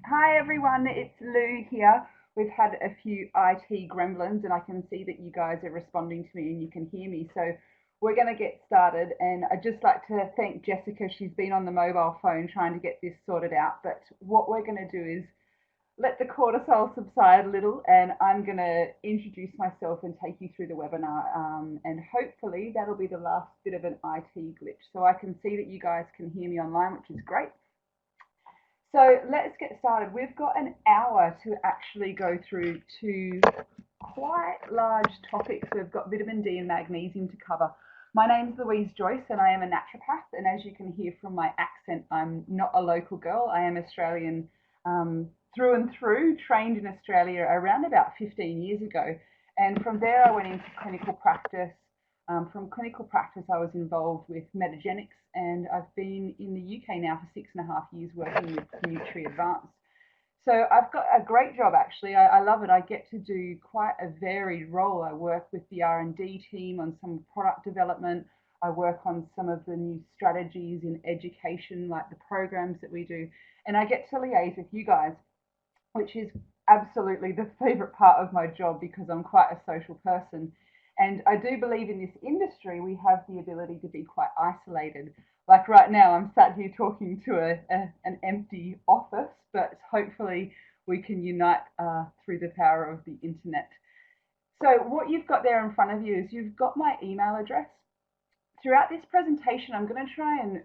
Hi everyone, it's Lou here. We've had a few IT gremlins and I can see that you guys are responding to me and you can hear me. So we're going to get started, and I'd just like to thank Jessica. She's been on the mobile phone trying to get this sorted out. But what we're going to do is let the cortisol subside a little, and I'm going to introduce myself and take you through the webinar. And hopefully that'll be the last bit of an IT glitch. So I can see that you guys can hear me online, which is great. So let's get started. We've got an hour to actually go through two quite large topics. We've got vitamin D and magnesium to cover. My name's Louise Joyce and I am a naturopath. And as you can hear from my accent, I'm not a local girl. I am Australian through and through, trained in Australia around about 15 years ago. And from there, I went into clinical practice. From clinical practice, I was involved with Metagenics, and I've been in the UK now for 6.5 years working with Nutri Advanced. So I've got a great job actually. I love it. I get to do quite a varied role. I work with the R&D team on some product development. I work on some of the new strategies in education, like the programs that we do, and I get to liaise with you guys, which is absolutely the favorite part of my job because I'm quite a social person. And I do believe in this industry, we have the ability to be quite isolated. Like right now, I'm sat here talking to an empty office, but hopefully we can unite through the power of the internet. So what you've got there in front of you is you've got my email address. Throughout this presentation, I'm going to try and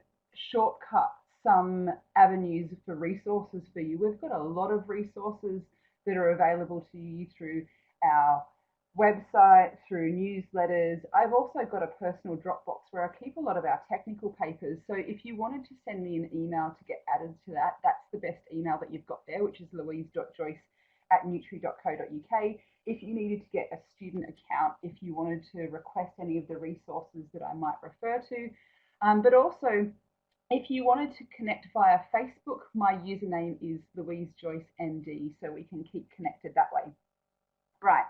shortcut some avenues for resources for you. We've got a lot of resources that are available to you through our website, through newsletters. I've also got a personal Dropbox where I keep a lot of our technical papers. So if you wanted to send me an email to get added to that, that's the best email that you've got there, which is louise.joyce@nutri.co.uk. If you needed to get a student account, if you wanted to request any of the resources that I might refer to, but also if you wanted to connect via Facebook, my username is Louise Joyce ND, so we can keep connected that way. Right.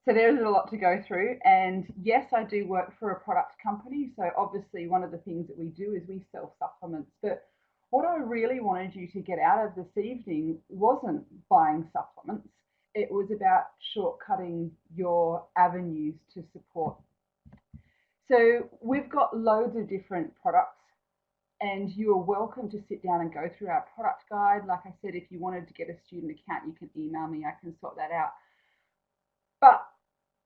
So there's a lot to go through, and yes, I do work for a product company. So obviously, one of the things that we do is we sell supplements. But what I really wanted you to get out of this evening wasn't buying supplements. It was about shortcutting your avenues to support. So we've got loads of different products, and you are welcome to sit down and go through our product guide. Like I said, if you wanted to get a student account, you can email me. I can sort that out. But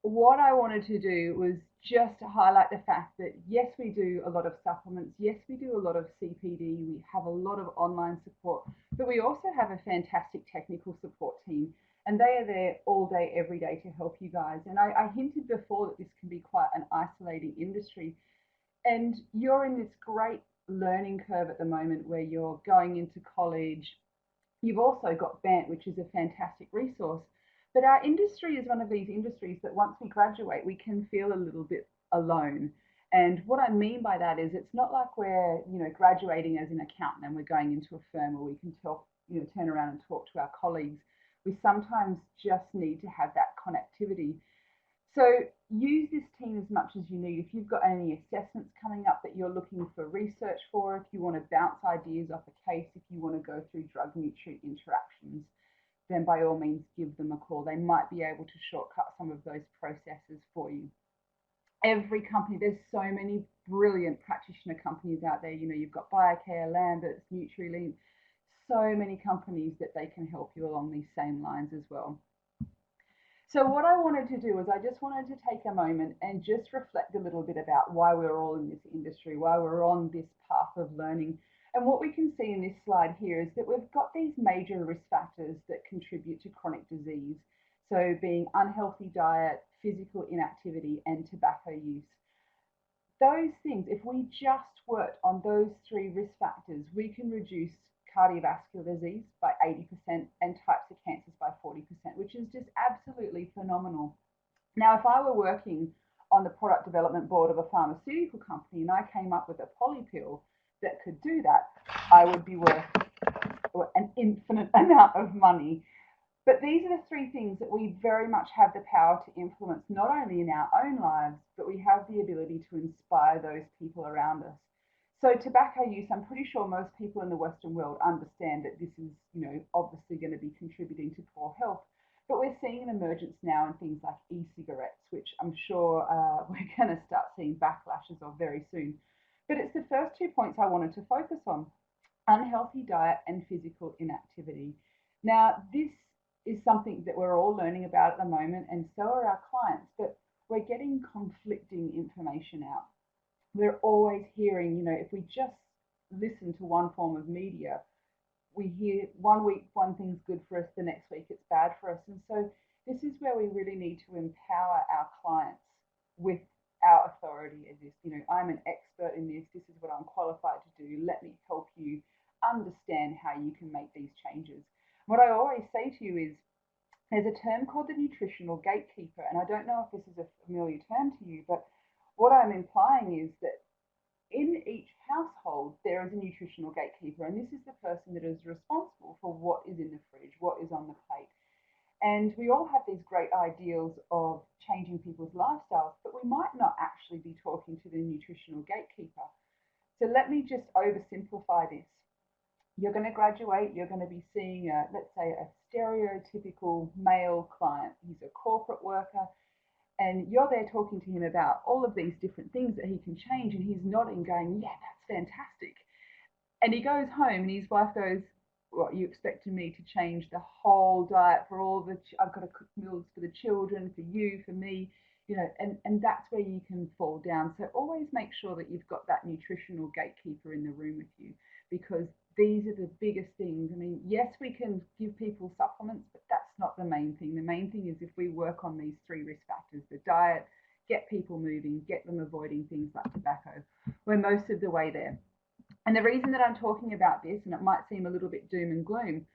what I wanted to do was just to highlight the fact that yes, we do a lot of supplements, yes, we do a lot of CPD, we have a lot of online support, but we also have a fantastic technical support team, and they are there all day, every day to help you guys. And I hinted before that this can be quite an isolating industry, and you're in this great learning curve at the moment where you're going into college. You've also got BANT, which is a fantastic resource. But our industry is one of these industries that once we graduate, we can feel a little bit alone. And what I mean by that is it's not like we're, graduating as an accountant and we're going into a firm where we can talk, turn around and talk to our colleagues. We sometimes just need to have that connectivity. So use this team as much as you need. If you've got any assessments coming up that you're looking for research for, if you want to bounce ideas off a case, if you want to go through drug nutrient interactions, then by all means give them a call. They might be able to shortcut some of those processes for you. Every company, there's so many brilliant practitioner companies out there. You've got BioCare, Lambert's, NutriLink, so many companies that they can help you along these same lines as well. So what I wanted to do is I just wanted to take a moment and just reflect a little bit about why we're all in this industry, why we're on this path of learning. And what we can see in this slide here is that we've got these major risk factors that contribute to chronic disease. So being unhealthy diet, physical inactivity, and tobacco use. Those things, if we just worked on those three risk factors, we can reduce cardiovascular disease by 80% and types of cancers by 40%, which is just absolutely phenomenal. Now, if I were working on the product development board of a pharmaceutical company and I came up with a poly pill that could do that, I would be worth an infinite amount of money. But these are the three things that we very much have the power to influence, not only in our own lives, but we have the ability to inspire those people around us. So tobacco use, I'm pretty sure most people in the Western world understand that this is, obviously going to be contributing to poor health. But we're seeing an emergence now in things like e-cigarettes, which I'm sure we're going to start seeing backlashes of very soon. But it's the first 2 points I wanted to focus on: unhealthy diet and physical inactivity. Now, this is something that we're all learning about at the moment, and so are our clients, but we're getting conflicting information out. We're always hearing, if we just listen to one form of media, we hear one week one thing's good for us, the next week it's bad for us. And so this is where we really need to empower our clients with our authority as this. I'm an expert in this. This is what I'm qualified to do. Let me help you understand how you can make these changes. What I always say to you is there's a term called the nutritional gatekeeper, and I don't know if this is a familiar term to you, but what I'm implying is that in each household, there is a nutritional gatekeeper, and this is the person that is responsible for what is in the fridge, what is on the plate. And we all have these great ideals of changing people's lifestyles, but we might not actually be talking to the nutritional gatekeeper. So let me just oversimplify this. You're going to graduate, you're going to be seeing, let's say, a stereotypical male client. He's a corporate worker, and you're there talking to him about all of these different things that he can change, and he's nodding, going, yeah, that's fantastic. And he goes home, and his wife goes, what, you expected me to change the whole diet for all the, I've got to cook meals for the children, for you, for me, and that's where you can fall down. So always make sure that you've got that nutritional gatekeeper in the room with you, because these are the biggest things. I mean, yes, we can give people supplements, but that's not the main thing. The main thing is if we work on these 3 risk factors: the diet, get people moving, get them avoiding things like tobacco, we're most of the way there. And the reason that I'm talking about this, and it might seem a little bit doom and gloom,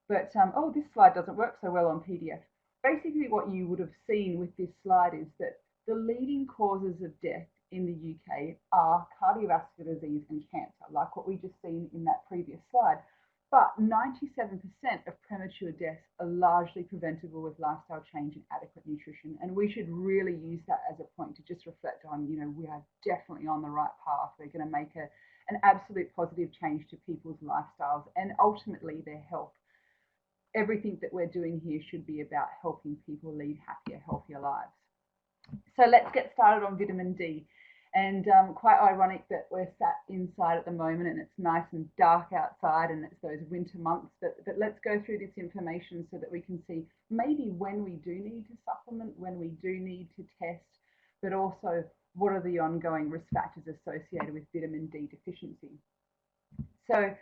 but oh, this slide doesn't work so well on PDF. Basically, what you would have seen with this slide is that the leading causes of death in the UK are cardiovascular disease and cancer, like what we just seen in that previous slide. But 97% of premature deaths are largely preventable with lifestyle change and adequate nutrition. And we should really use that as a point to just reflect on, we are definitely on the right path. We're going to make an absolute positive change to people's lifestyles and ultimately their health. Everything that we're doing here should be about helping people lead happier, healthier lives. So let's get started on vitamin D. And quite ironic that we're sat inside at the moment and it's nice and dark outside and it's those winter months, but let's go through this information so that we can see maybe when we do need to supplement, when we do need to test, but also what are the ongoing risk factors associated with vitamin D deficiency. So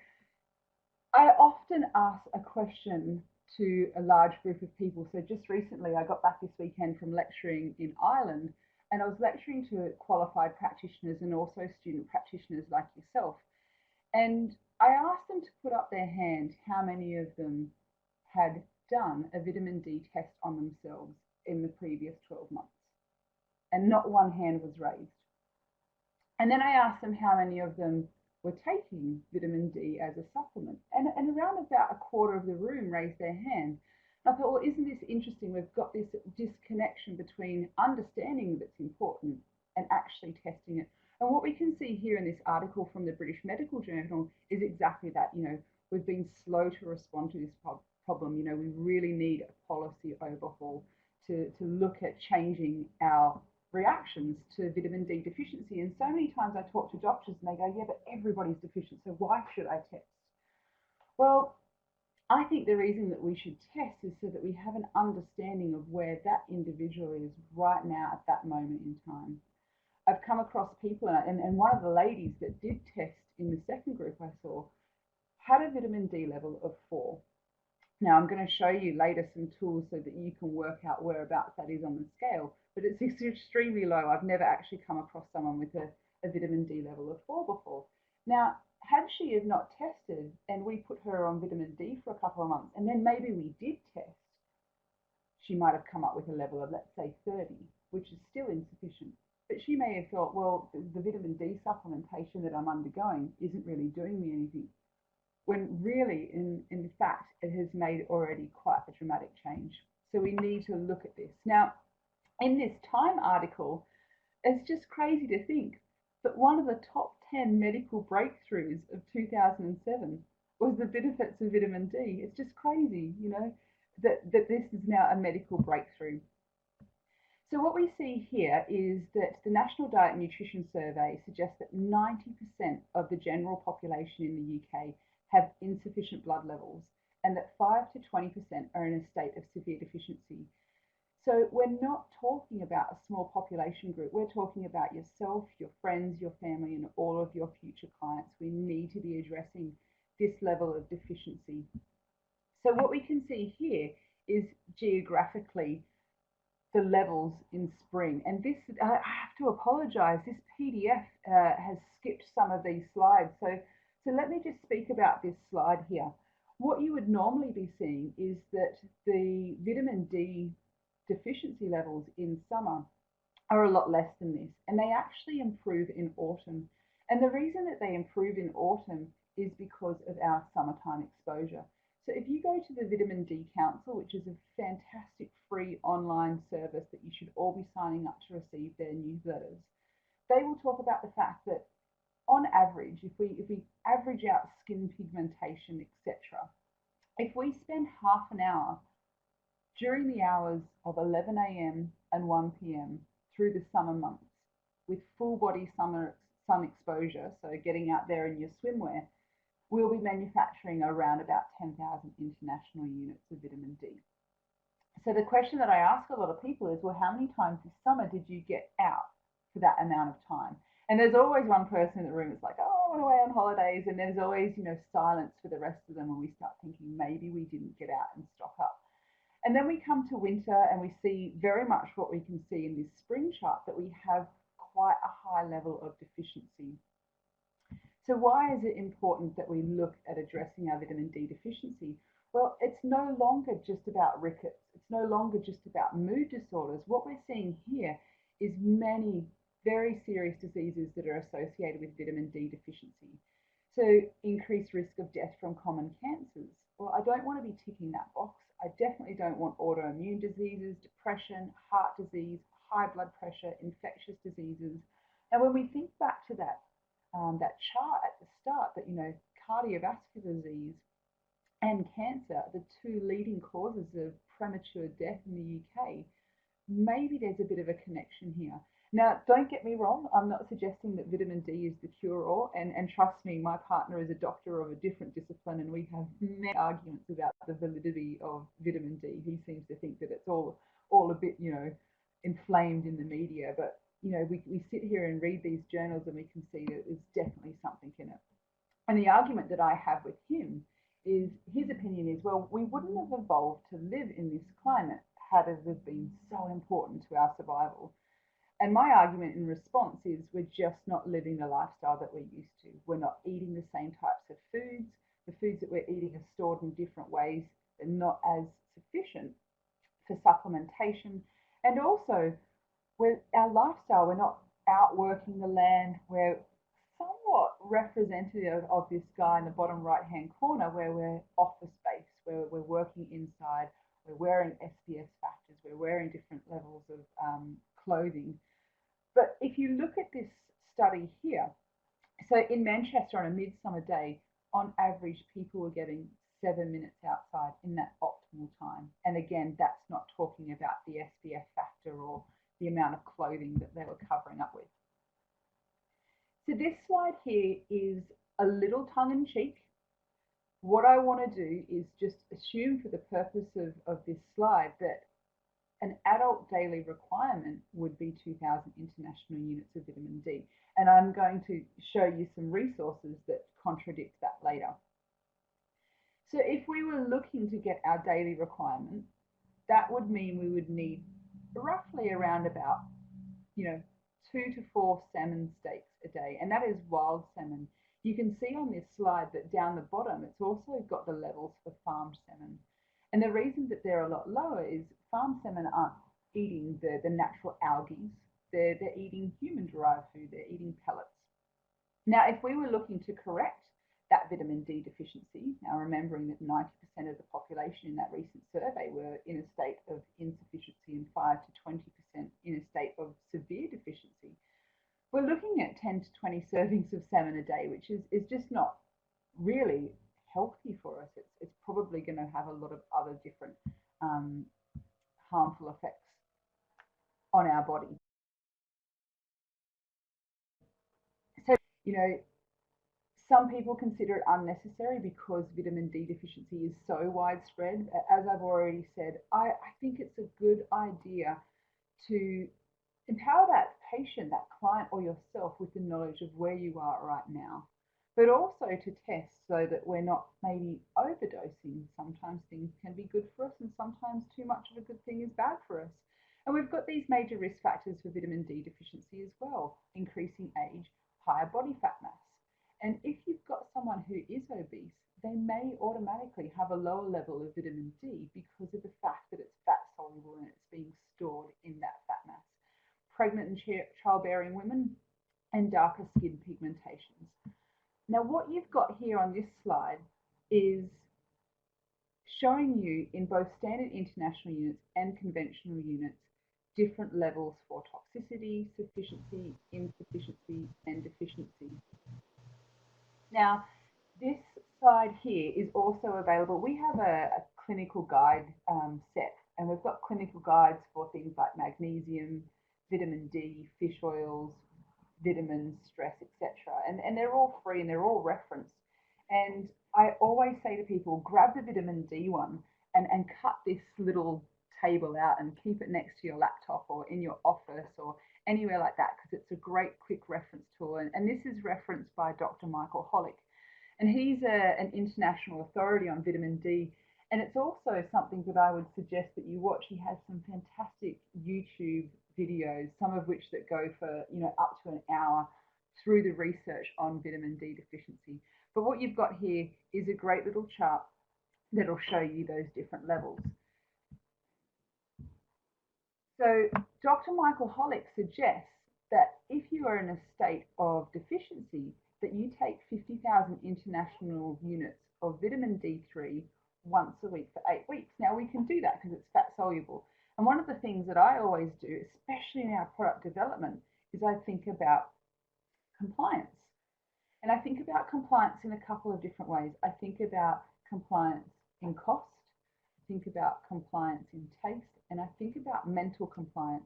I often ask a question to a large group of people. So just recently, I got back this weekend from lecturing in Ireland, and I was lecturing to qualified practitioners and also student practitioners like yourself. And I asked them to put up their hand how many of them had done a vitamin D test on themselves in the previous 12 months. And not one hand was raised. And then I asked them how many of them were taking vitamin D as a supplement. And around about a quarter of the room raised their hand. And I thought, well, isn't this interesting? We've got this disconnection between understanding that it's important and actually testing it. And what we can see here in this article from the British Medical Journal is exactly that. We've been slow to respond to this problem. We really need a policy overhaul to look at changing our reactions to vitamin D deficiency. And so many times I talk to doctors and they go, yeah, but everybody's deficient, so why should I test? Well, I think the reason that we should test is so that we have an understanding of where that individual is right now at that moment in time. I've come across people, and one of the ladies that did test in the second group I saw had a vitamin D level of 4. Now, I'm going to show you later some tools so that you can work out whereabouts that is on the scale, but it's extremely low. I've never actually come across someone with a vitamin D level of 4 before. Now, had she have not tested and we put her on vitamin D for a couple of months, and then maybe we did test, she might have come up with a level of, let's say, 30, which is still insufficient. But she may have thought, well, the vitamin D supplementation that I'm undergoing isn't really doing me anything, when really, in fact, it has made already quite a dramatic change. So we need to look at this. Now, in this Time article, it's just crazy to think, But one of the top 10 medical breakthroughs of 2007 was the benefits of vitamin D. It's just crazy, you know, that this is now a medical breakthrough. So what we see here is that the National Diet and Nutrition Survey suggests that 90% of the general population in the UK have insufficient blood levels, and that 5 to 20% are in a state of severe deficiency. So we're not talking about a small population group. We're talking about yourself, your friends, your family, and all of your future clients. We need to be addressing this level of deficiency. So what we can see here is geographically the levels in spring. And this, I have to apologize, this PDF has skipped some of these slides. So let me just speak about this slide here. What you would normally be seeing is that the vitamin D deficiency levels in summer are a lot less than this, and they actually improve in autumn. And the reason that they improve in autumn is because of our summertime exposure. So if you go to the Vitamin D Council, which is a fantastic free online service that you should all be signing up to receive their newsletters, they will talk about the fact that on average, if we average out skin pigmentation, etc., if we spend half an hour during the hours of 11 a.m. and 1 p.m. through the summer months with full body sun exposure, so getting out there in your swimwear, we'll be manufacturing around about 10,000 international units of vitamin D. So the question that I ask a lot of people is, well, how many times this summer did you get out for that amount of time? And there's always one person in the room that's like, oh, I went away on holidays. And there's always, you know, silence for the rest of them when we start thinking maybe we didn't get out and stock up. And then we come to winter and we see very much what we can see in this spring chart, that we have quite a high level of deficiency. So why is it important that we look at addressing our vitamin D deficiency? Well, it's no longer just about rickets. It's no longer just about mood disorders. What we're seeing here is many very serious diseases that are associated with vitamin D deficiency. So increased risk of death from common cancers. Well, I don't want to be ticking that box. I definitely don't want autoimmune diseases, depression, heart disease, high blood pressure, infectious diseases. And when we think back to that chart at the start, that, you know, cardiovascular disease and cancer are the two leading causes of premature death in the UK, maybe there's a bit of a connection here. Now, don't get me wrong, I'm not suggesting that vitamin D is the cure-all, and trust me, my partner is a doctor of a different discipline, and we have many arguments about the validity of vitamin D. He seems to think that it's all a bit, you know, inflamed in the media, but, you know, we sit here and read these journals and we can see that there's definitely something in it. And the argument that I have with him is, his opinion is, well, we wouldn't have evolved to live in this climate had it been so important to our survival. And my argument in response is, we're just not living the lifestyle that we're used to. We're not eating the same types of foods. The foods that we're eating are stored in different ways. They're not as sufficient for supplementation. And also, with our lifestyle, we're not out working the land. We're somewhat representative of this guy in the bottom right-hand corner, where we're office-based, where we're working inside, we're wearing SPS factors, we're wearing different levels of clothing. But if you look at this study here, so in Manchester on a midsummer day, on average, people were getting 7 minutes outside in that optimal time. And again, that's not talking about the SPF factor or the amount of clothing that they were covering up with. So this slide here is a little tongue-in-cheek. What I want to do is just assume, for the purpose of this slide, that an adult daily requirement would be 2,000 international units of vitamin D. And I'm going to show you some resources that contradict that later. So if we were looking to get our daily requirement, that would mean we would need roughly around about, 2 to 4 salmon steaks a day, and that is wild salmon. You can see on this slide that down the bottom, it's also got the levels for farmed salmon. And the reason that they're a lot lower is farm salmon aren't eating the natural algae. They're eating human-derived food. They're eating pellets. Now, if we were looking to correct that vitamin D deficiency, now remembering that 90% of the population in that recent survey were in a state of insufficiency and 5 to 20% in a state of severe deficiency, we're looking at 10 to 20 servings of salmon a day, which is just not really healthy for us. It's probably going to have a lot of other different um, harmful effects on our body. So, you know, some people consider it unnecessary because vitamin D deficiency is so widespread. As I've already said, I think it's a good idea to empower that patient, that client, or yourself with the knowledge of where you are right now, but also to test so that we're not maybe overdosing. Sometimes things can be good for us, and sometimes too much of a good thing is bad for us. And we've got these major risk factors for vitamin D deficiency as well: increasing age, higher body fat mass. And if you've got someone who is obese, they may automatically have a lower level of vitamin D because of the fact that it's fat soluble and it's being stored in that fat mass. Pregnant and childbearing women, and darker skin pigmentations. Now, what you've got here on this slide is showing you in both standard international units and conventional units different levels for toxicity, sufficiency, insufficiency, and deficiency. Now, this slide here is also available. We have a clinical guide set, and we've got clinical guides for things like magnesium, vitamin D, fish oils, vitamins, stress, etc. And they're all free and they're all referenced. And I always say to people, grab the vitamin D one and cut this little table out and keep it next to your laptop or in your office or anywhere like that, because it's a great quick reference tool. And this is referenced by Dr. Michael Holick. And he's an international authority on vitamin D. And it's also something that I would suggest that you watch. He has some fantastic YouTube videos, some of which that go for, you know, up to an hour through the research on vitamin D deficiency. But what you've got here is a great little chart that'll show you those different levels. So Dr. Michael Holick suggests that if you are in a state of deficiency, that you take 50,000 international units of vitamin D3 once a week for 8 weeks. Now, we can do that because it's fat soluble. And one of the things that I always do, especially in our product development, is I think about compliance. And I think about compliance in a couple of different ways. I think about compliance in cost, I think about compliance in taste, and I think about mental compliance.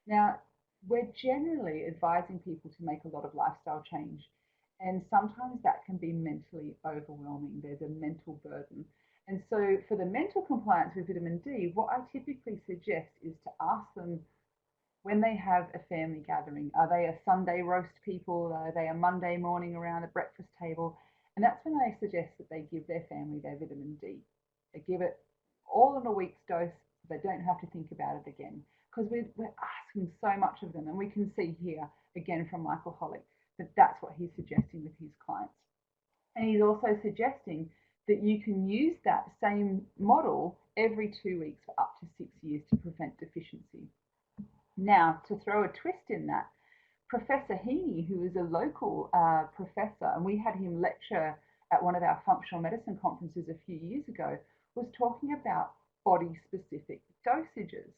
Now, we're generally advising people to make a lot of lifestyle change, and sometimes that can be mentally overwhelming. There's a mental burden. And so for the mental compliance with vitamin D, what I typically suggest is to ask them when they have a family gathering. Are they a Sunday roast people? Are they a Monday morning around a breakfast table? And that's when I suggest that they give their family their vitamin D. They give it all in a week's dose so they don't have to think about it again. Because we're asking so much of them. And we can see here, again from Michael Holick, that that's what he's suggesting with his clients. And he's also suggesting that you can use that same model every 2 weeks for up to 6 years to prevent deficiency. Now, to throw a twist in that, Professor Heaney, who is a local professor, and we had him lecture at one of our functional medicine conferences a few years ago, was talking about body-specific dosages.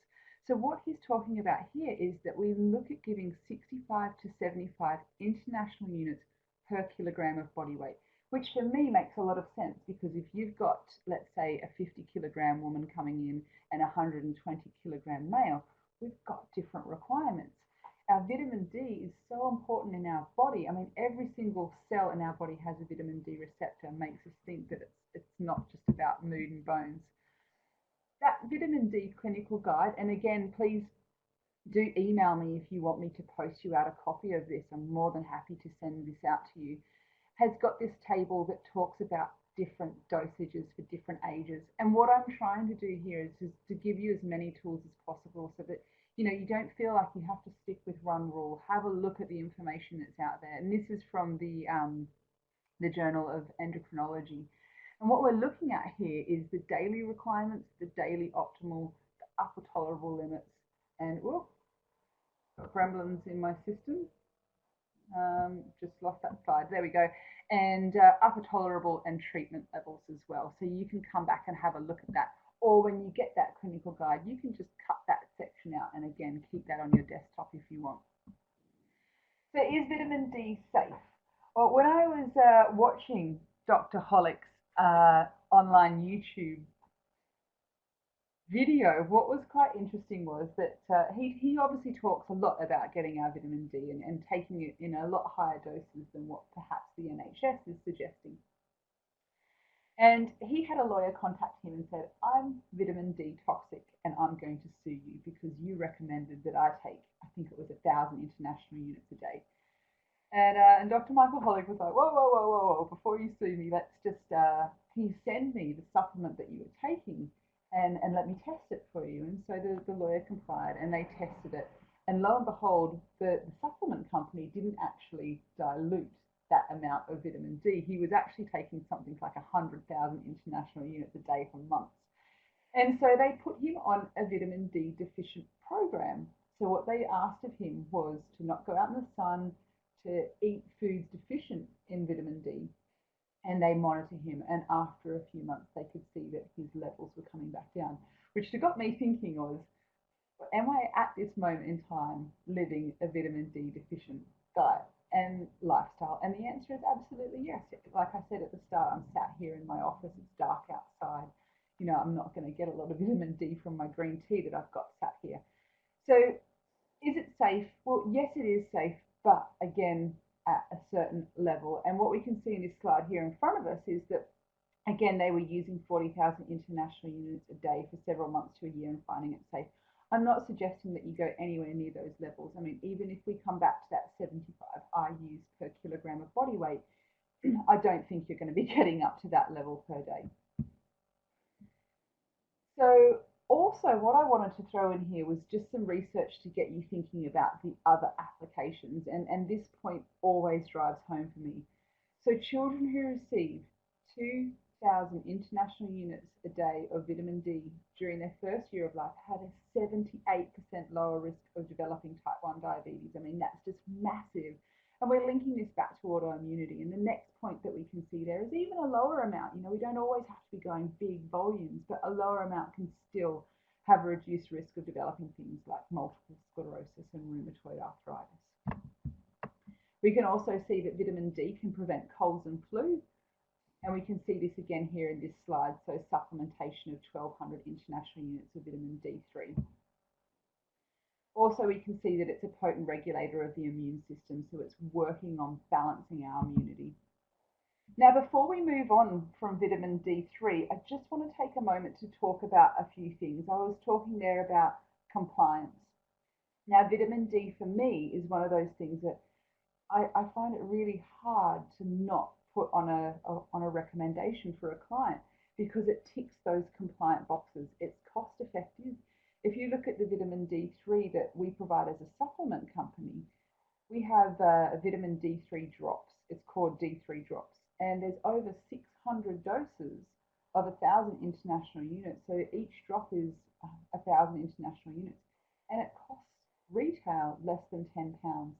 So what he's talking about here is that we look at giving 65 to 75 international units per kilogram of body weight, which for me makes a lot of sense, because if you've got, let's say, a 50-kilogram woman coming in and a 120-kilogram male, we've got different requirements. Our vitamin D is so important in our body. I mean, every single cell in our body has a vitamin D receptor, makes us think that it's not just about mood and bones. That vitamin D clinical guide, and again, please do email me if you want me to post you out a copy of this. I'm more than happy to send this out to you. Has got this table that talks about different dosages for different ages. And what I'm trying to do here is to give you as many tools as possible so that you don't feel like you have to stick with one rule. Have a look at the information that's out there. And this is from the Journal of Endocrinology. And what we're looking at here is the daily requirements, the daily optimal, the upper tolerable limits, and got gremlins in my system. Just lost that slide. There we go. And upper tolerable and treatment levels as well. So you can come back and have a look at that. Or when you get that clinical guide, you can just cut that section out and again, keep that on your desktop if you want. So is vitamin D safe? Well, when I was watching Dr. Hollick's online YouTube video, what was quite interesting was that he obviously talks a lot about getting our vitamin D and taking it in a lot higher doses than what perhaps the NHS is suggesting. And he had a lawyer contact him and said, I'm vitamin D toxic and I'm going to sue you because you recommended that I take, I think it was 1,000 international units a day. And Dr. Michael Hollick was like, whoa, whoa, whoa, whoa, whoa, before you sue me, let's just, can you send me the supplement that you were taking and let me test it for you? And so the lawyer complied and they tested it. And lo and behold, the supplement company didn't actually dilute that amount of vitamin D. He was actually taking something like 100,000 international units a day for months. And so they put him on a vitamin D deficient program. So what they asked of him was to not go out in the sun, to eat foods deficient in vitamin D, and they monitor him. And after a few months, they could see that his levels were coming back down, which got me thinking was, am I at this moment in time living a vitamin D deficient diet and lifestyle? And the answer is absolutely yes. Like I said at the start, I'm sat here in my office, it's dark outside. You know, I'm not going to get a lot of vitamin D from my green tea that I've got sat here. So is it safe? Well, yes, it is safe, but again, at a certain level. And what we can see in this slide here in front of us is that, again, they were using 40,000 international units a day for several months to a year and finding it safe. I'm not suggesting that you go anywhere near those levels. I mean, even if we come back to that 75 IUs per kilogram of body weight, I don't think you're going to be getting up to that level per day. So also what I wanted to throw in here was just some research to get you thinking about the other applications, and this point always drives home for me. So children who receive 2,000 international units a day of vitamin D during their first year of life had a 78% lower risk of developing type 1 diabetes. I mean, that's just massive. And we're linking this back to autoimmunity. And the next point that we can see there is even a lower amount. You know, we don't always have to be going big volumes, but a lower amount can still have a reduced risk of developing things like multiple sclerosis and rheumatoid arthritis. We can also see that vitamin D can prevent colds and flu. And we can see this again here in this slide. So supplementation of 1,200 international units of vitamin D3. Also, we can see that it's a potent regulator of the immune system, so it's working on balancing our immunity. Now, before we move on from vitamin D3, I just want to take a moment to talk about a few things. I was talking there about compliance. Now, vitamin D for me is one of those things that I find it really hard to not put on a recommendation for a client because it ticks those compliant boxes. It's cost effective. If you look at the vitamin D3 that we provide as a supplement company, we have vitamin D3 drops. It's called D3 drops. And there's over 600 doses of 1,000 international units. So each drop is 1,000 international units. And it costs retail less than £10.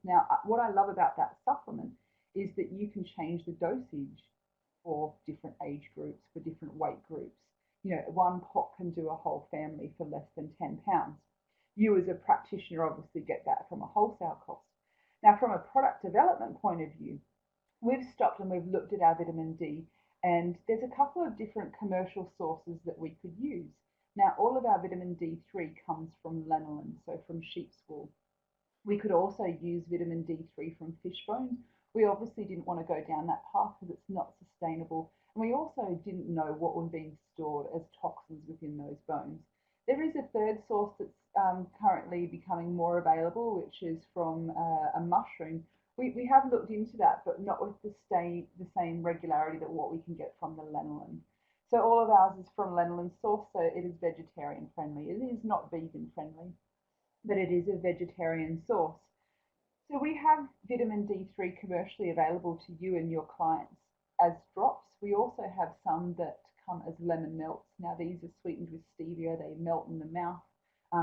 Now, what I love about that supplement is that you can change the dosage for different age groups, for different weight groups. You know, one pot can do a whole family for less than £10. You as a practitioner obviously get that from a wholesale cost. Now, from a product development point of view, we've stopped and we've looked at our vitamin D, and there's a couple of different commercial sources that we could use. Now, all of our vitamin D3 comes from lanolin, so from sheep's wool. We could also use vitamin D3 from fish bones. We obviously didn't want to go down that path because it's not sustainable. And we also didn't know what was being stored as toxins within those bones. There is a third source that's currently becoming more available, which is from a mushroom. We have looked into that, but not with the same regularity that what we can get from the lanolin. So all of ours is from lanolin source, so it is vegetarian friendly. It is not vegan friendly, but it is a vegetarian source. So we have vitamin D3 commercially available to you and your clients as drops. We also have some that come as lemon melts. Now these are sweetened with stevia. They melt in the mouth.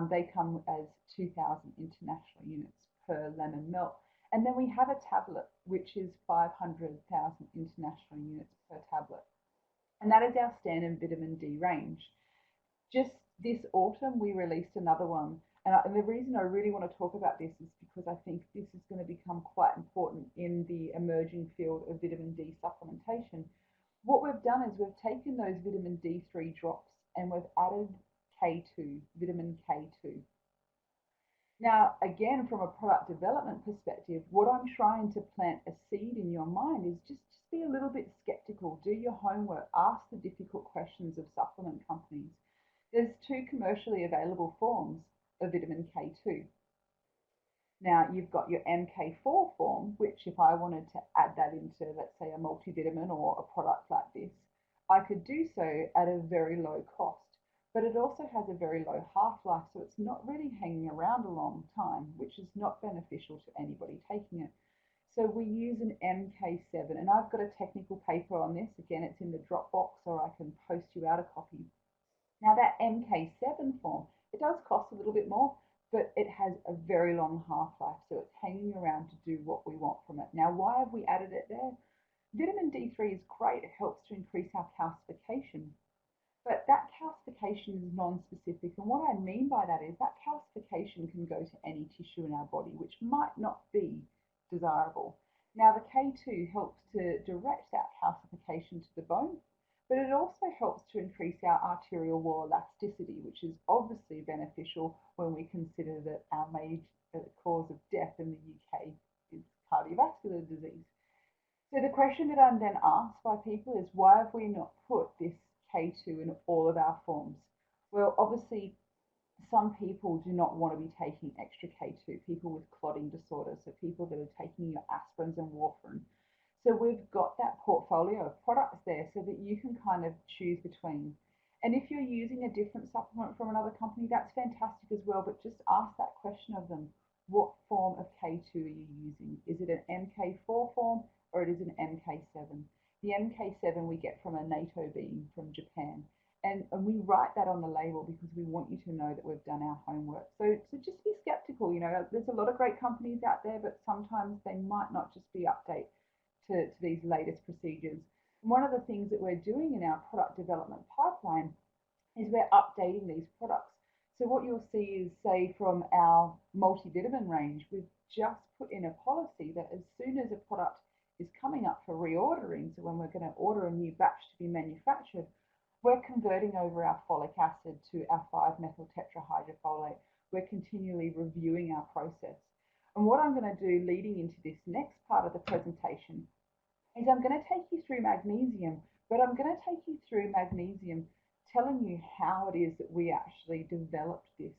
They come as 2,000 international units per lemon melt. And then we have a tablet, which is 500,000 international units per tablet. And that is our standard vitamin D range. Just this autumn, we released another one, And the reason I really want to talk about this is because I think this is going to become quite important in the emerging field of vitamin D supplementation. What we've done is we've taken those vitamin D3 drops and we've added K2, vitamin K2. Now, again, from a product development perspective, what I'm trying to plant a seed in your mind is just be a little bit skeptical, do your homework, ask the difficult questions of supplement companies. There's two commercially available forms of vitamin K2. Now, you've got your MK4 form, which if I wanted to add that into, let's say, a multivitamin or a product like this, I could do so at a very low cost. But it also has a very low half-life, so it's not really hanging around a long time, which is not beneficial to anybody taking it. So we use an MK7, and I've got a technical paper on this. Again, it's in the Dropbox, or I can post you out a copy. Now that MK7 form, it does cost a little bit more, but it has a very long half-life, so it's hanging around to do what we want from it. Now, why have we added it there? Vitamin D3 is great. It helps to increase our calcification. But that calcification is non-specific. And what I mean by that is that calcification can go to any tissue in our body, which might not be desirable. Now, the K2 helps to direct that calcification to the bone, but it also helps to increase our arterial wall elasticity, which is obviously beneficial when we consider that our major cause of death in the UK is cardiovascular disease. So the question that I'm then asked by people is, why have we not put this K2 in all of our forms? Well, obviously, some people do not want to be taking extra K2, people with clotting disorders, so people that are taking your aspirins and warfarin. So we've got that portfolio of products there so that you can kind of choose between. And if you're using a different supplement from another company, that's fantastic as well, but just ask that question of them. What form of K2 are you using? Is it an MK4 form or it is an MK7? The MK7 we get from a NATO bean from Japan. And we write that on the label because we want you to know that we've done our homework. So just be skeptical. There's a lot of great companies out there, but sometimes they might not just be update to these latest procedures. And one of the things that we're doing in our product development pipeline is we're updating these products. So what you'll see is, say, from our multivitamin range, we've just put in a policy that as soon as a product is coming up for reordering, so when we're going to order a new batch to be manufactured, we're converting over our folic acid to our 5-methyl tetrahydrofolate. We're continually reviewing our process. And what I'm going to do leading into this next part of the presentation is I'm going to take you through magnesium, but I'm going to take you through magnesium telling you how it is that we actually developed this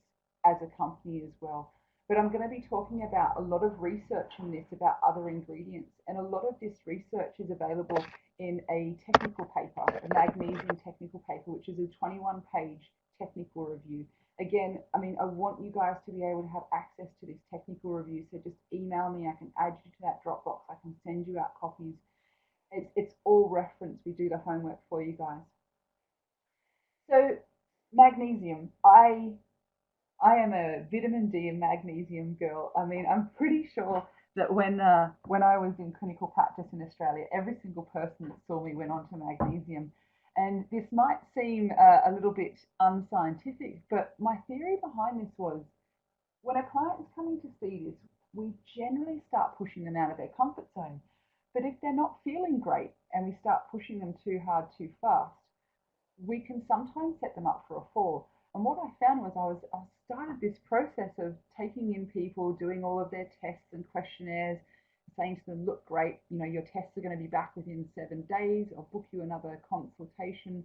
as a company as well. But I'm going to be talking about a lot of research in this about other ingredients, and a lot of this research is available in a technical paper, a magnesium technical paper, which is a 21-page technical review. Again, I want you guys to be able to have access to this technical review, so just email me. I can add you to that Dropbox. I can send you out copies. It's all referenced. We do the homework for you guys. So magnesium, I am a vitamin D and magnesium girl. I'm pretty sure that when I was in clinical practice in Australia, every single person that saw me went on to magnesium. And this might seem a little bit unscientific, but my theory behind this was, when a client is coming to see this, we generally start pushing them out of their comfort zone. But if they're not feeling great and we start pushing them too hard, too fast, we can sometimes set them up for a fall. And what I found was I started this process of taking in people, doing all of their tests and questionnaires, saying to them, look, great, your tests are going to be back within 7 days. I'll book you another consultation.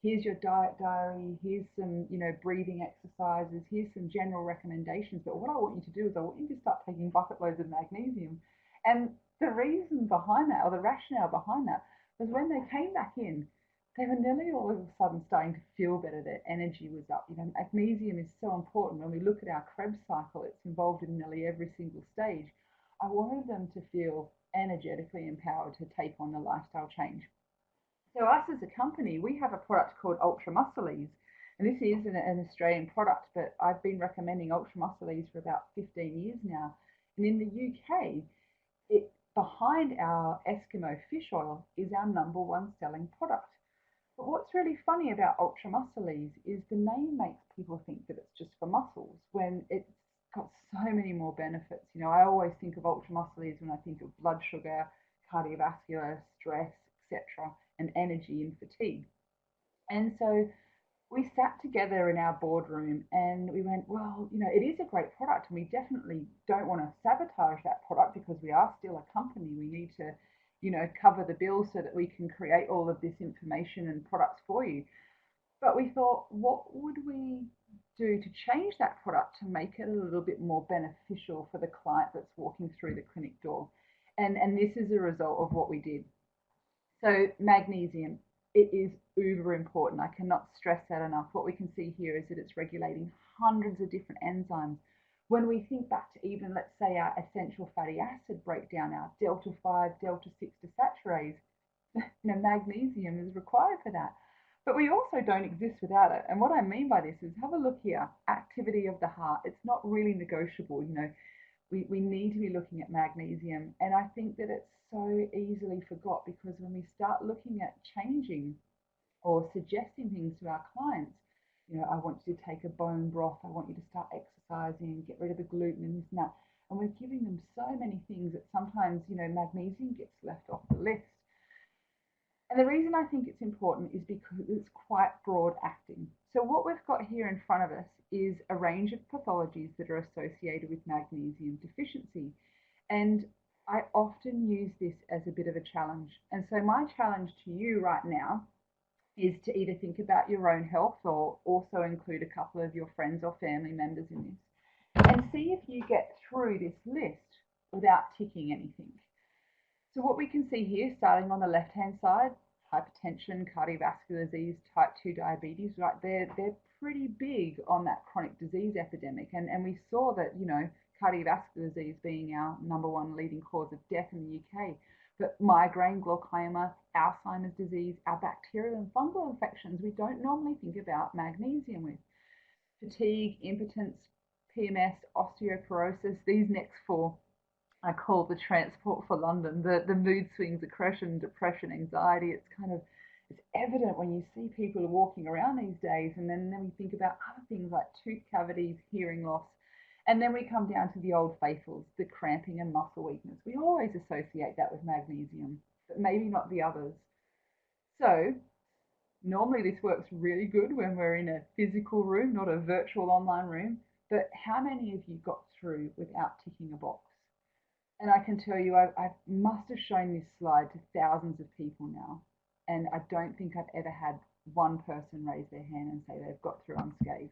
Here's your diet diary. Here's some, breathing exercises. Here's some general recommendations. But what I want you to do is I want you to start taking bucket loads of magnesium. And the reason behind that, or the rationale behind that, was when they came back in, they were nearly all of a sudden starting to feel better. Their energy was up. Magnesium is so important. When we look at our Krebs cycle, it's involved in nearly every single stage. I wanted them to feel energetically empowered to take on the lifestyle change. So us as a company, we have a product called Ultra Muscles, and this is an Australian product, but I've been recommending Ultra Muscles for about 15 years now. And in the UK, behind our Eskimo fish oil is our #1 selling product. But what's really funny about Ultra Muscles is the name makes people think that it's just for muscles when it's got so many more benefits. You know, I always think of Ultra Muscles when I think of blood sugar, cardiovascular, stress, etc., and energy and fatigue. And so we sat together in our boardroom and we went, well, you know, it is a great product and we definitely don't want to sabotage that product because we are still a company. We need to, you know, cover the bill so that we can create all of this information and products for you. But we thought, what would we do to change that product to make it a little bit more beneficial for the client that's walking through the clinic door? And this is a result of what we did. So magnesium, it is uber important. I cannot stress that enough. What we can see here is that it's regulating hundreds of different enzymes. When we think back to even, let's say, our essential fatty acid breakdown, our delta 5, delta 6 desaturases, you know, magnesium is required for that. But we also don't exist without it. And what I mean by this is have a look here, activity of the heart. It's not really negotiable, you know, we need to be looking at magnesium. And I think that it's so easily forgot because when we start looking at changing or suggesting things to our clients, you know, I want you to take a bone broth, I want you to start exercising, get rid of the gluten and this and that. And we're giving them so many things that sometimes, you know, magnesium gets left off the list. And the reason I think it's important is because it's quite broad acting. So what we've got here in front of us is a range of pathologies that are associated with magnesium deficiency. And I often use this as a bit of a challenge. And so my challenge to you right now is to either think about your own health or also include a couple of your friends or family members in this and see if you get through this list without ticking anything. So what we can see here, starting on the left-hand side, hypertension, cardiovascular disease, type 2 diabetes, right, they're pretty big on that chronic disease epidemic. And we saw that, you know, cardiovascular disease being our number one leading cause of death in the UK. But migraine, glaucoma, Alzheimer's disease, our bacterial and fungal infections, we don't normally think about magnesium with. Fatigue, impotence, PMS, osteoporosis, these next four I call the transport for London, the mood swings, aggression, depression, anxiety. It's kind of, it's evident when you see people walking around these days. And then we think about other things like tooth cavities, hearing loss. And then we come down to the old faithfuls, the cramping and muscle weakness. We always associate that with magnesium, but maybe not the others. So normally this works really good when we're in a physical room, not a virtual online room. But how many of you got through without ticking a box? And I can tell you, I must have shown this slide to thousands of people now. And I don't think I've ever had one person raise their hand and say they've got through unscathed.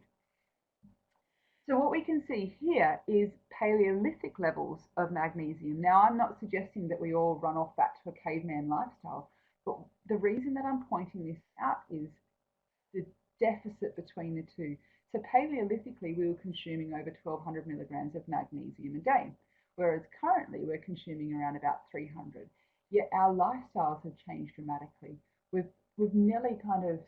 So what we can see here is Paleolithic levels of magnesium. Now, I'm not suggesting that we all run off back to a caveman lifestyle, but the reason that I'm pointing this out is the deficit between the two. So Paleolithically, we were consuming over 1,200 milligrams of magnesium a day, whereas currently we're consuming around about 300. Yet our lifestyles have changed dramatically. We've nearly kind of,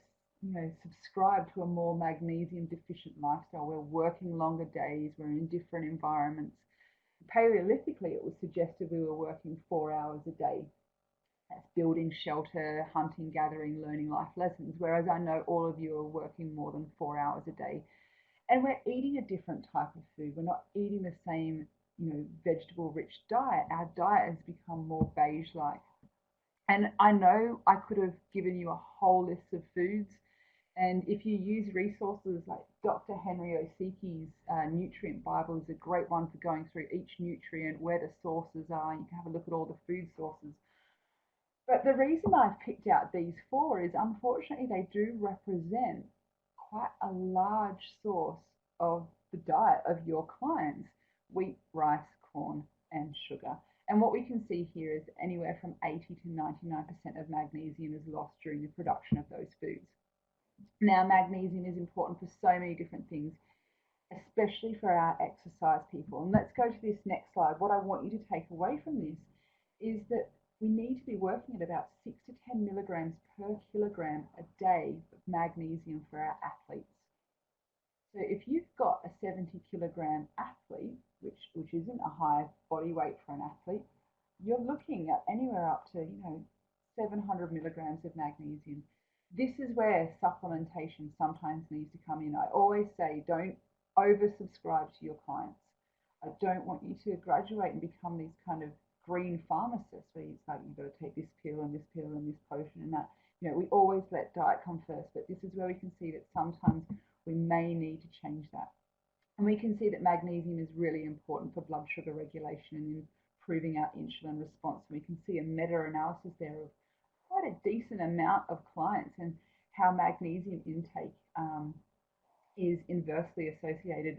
you know, subscribed to a more magnesium deficient lifestyle. We're working longer days, we're in different environments. Paleolithically, it was suggested we were working 4 hours a day. That's building shelter, hunting, gathering, learning life lessons. Whereas I know all of you are working more than 4 hours a day. And we're eating a different type of food. We're not eating the same, you know, vegetable-rich diet. Our diet has become more beige-like. And I know I could have given you a whole list of foods. And if you use resources like Dr. Henry Osieke's Nutrient Bible is a great one for going through each nutrient, where the sources are. You can have a look at all the food sources. But the reason I've picked out these four is unfortunately they do represent quite a large source of the diet of your clients: wheat, rice, corn, and sugar. And what we can see here is anywhere from 80 to 99% of magnesium is lost during the production of those foods. Now, magnesium is important for so many different things, especially for our exercise people. And let's go to this next slide. What I want you to take away from this is that we need to be working at about 6 to 10 milligrams per kilogram a day of magnesium for our athletes. So if you've got a 70 kilogram athlete, which isn't a high body weight for an athlete, you're looking at anywhere up to, you know, 700 milligrams of magnesium. This is where supplementation sometimes needs to come in. I always say, don't oversubscribe to your clients. I don't want you to graduate and become these kind of green pharmacists where it's like you've got to take this pill and this pill and this potion and that. You know, we always let diet come first, but this is where we can see that sometimes we may need to change that. And we can see that magnesium is really important for blood sugar regulation and improving our insulin response. We can see a meta-analysis there of quite a decent amount of clients and how magnesium intake is inversely associated,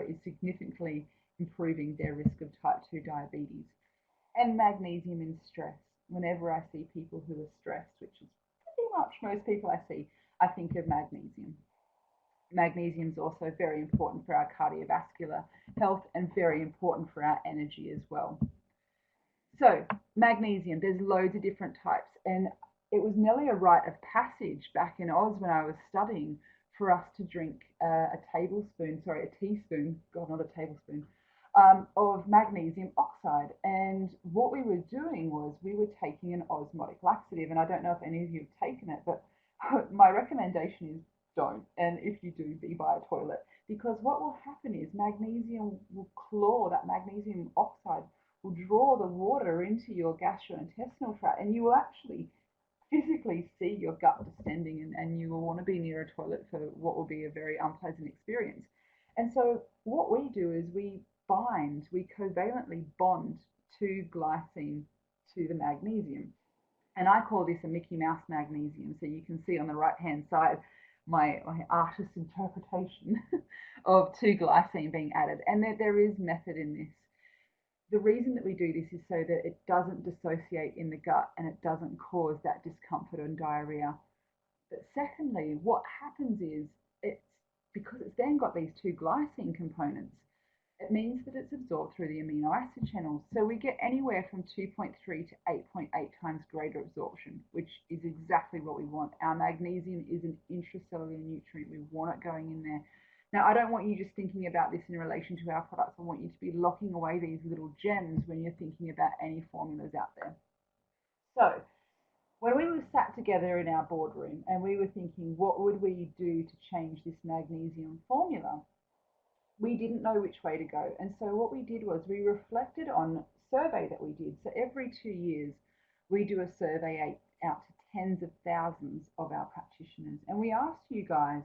is significantly improving their risk of type 2 diabetes. And magnesium in stress. Whenever I see people who are stressed, which is pretty much most people I see, I think of magnesium. Magnesium is also very important for our cardiovascular health and very important for our energy as well. So magnesium, there's loads of different types, and it was nearly a rite of passage back in Oz when I was studying for us to drink a teaspoon, God, not a tablespoon, of magnesium oxide. And what we were doing was we were taking an osmotic laxative, and I don't know if any of you have taken it, but my recommendation is don't. And if you do, be by a toilet, because what will happen is magnesium will claw, that magnesium oxide will draw the water into your gastrointestinal tract, and you will actually physically see your gut distending, and you will want to be near a toilet for what will be a very unpleasant experience. And so what we do is we covalently bond to glycine to the magnesium. And I call this a Mickey Mouse magnesium. So you can see on the right hand side my artist interpretation of 2-glycine being added. And there is method in this. The reason that we do this is so that it doesn't dissociate in the gut and it doesn't cause that discomfort and diarrhea. But secondly, what happens is it's because it's then got these 2-glycine components, it means that it's absorbed through the amino acid channels. So we get anywhere from 2.3 to 8.8 times greater absorption, which is exactly what we want. Our magnesium is an intracellular nutrient. We want it going in there. Now, I don't want you just thinking about this in relation to our products. I want you to be locking away these little gems when you're thinking about any formulas out there. So when we were sat together in our boardroom and we were thinking, what would we do to change this magnesium formula? We didn't know which way to go. And so what we did was we reflected on a survey that we did. So every 2 years, we do a survey out to tens of thousands of our practitioners. And we asked you guys,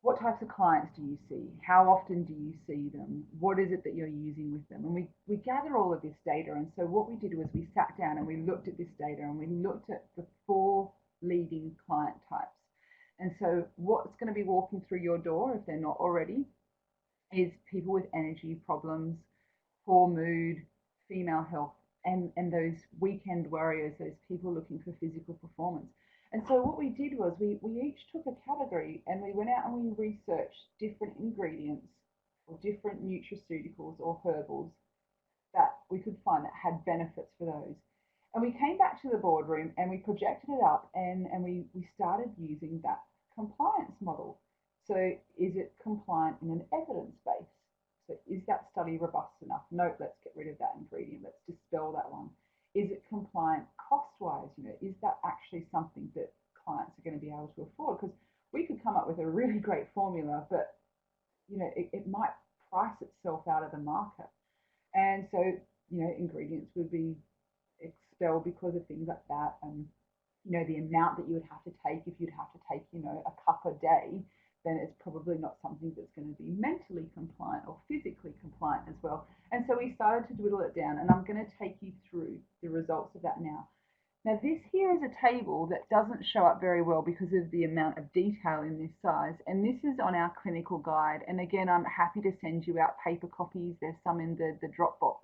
what types of clients do you see? How often do you see them? What is it that you're using with them? And we gather all of this data. And so what we did was we sat down and we looked at this data and we looked at the 4 leading client types. And so what's going to be walking through your door, if they're not already, is people with energy problems, poor mood, female health, and those weekend warriors, those people looking for physical performance. And so what we did was we each took a category and we went out and we researched different ingredients or different nutraceuticals or herbals that we could find that had benefits for those. And we came back to the boardroom and we projected it up and we started using that compliance model. So is it compliant in an evidence base? So is that study robust enough? No, let's get rid of that ingredient. Let's dispel that one. Is it compliant cost-wise? Is that actually something that clients are going to be able to afford? Because we could come up with a really great formula, but it might price itself out of the market. And so, ingredients would be expelled because of things like that. And, the amount that you would have to take, if you'd have to take, a cup a day, then it's probably not something that's going to be mentally compliant or physically compliant as well. And so we started to whittle it down, and I'm going to take you through the results of that now. Now, this here is a table that doesn't show up very well because of the amount of detail in this size, and this is on our clinical guide. And again, I'm happy to send you out paper copies. There's some in the Dropbox.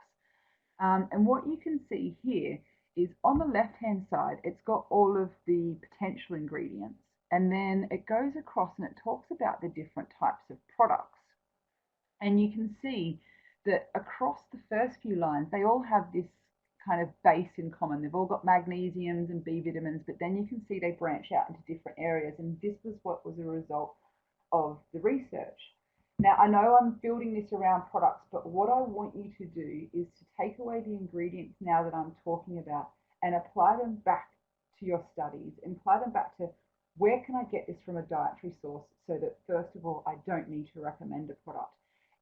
And what you can see here is on the left-hand side, it's got all of the potential ingredients. And then it goes across and it talks about the different types of products. And you can see that across the first few lines, they all have this kind of base in common. They've all got magnesiums and B vitamins, but then you can see they branch out into different areas. And this was what was a result of the research. Now, I know I'm building this around products, but what I want you to do is to take away the ingredients now that I'm talking about and apply them back to your studies and apply them back to where can I get this from a dietary source so that, first of all, I don't need to recommend a product.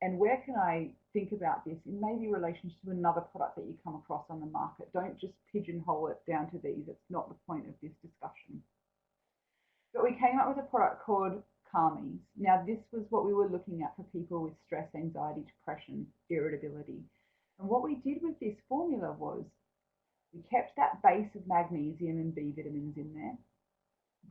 And where can I think about this in maybe relation to another product that you come across on the market? Don't just pigeonhole it down to these. It's not the point of this discussion. But we came up with a product called Calmies. Now, this was what we were looking at for people with stress, anxiety, depression, irritability. And what we did with this formula was we kept that base of magnesium and B vitamins in there,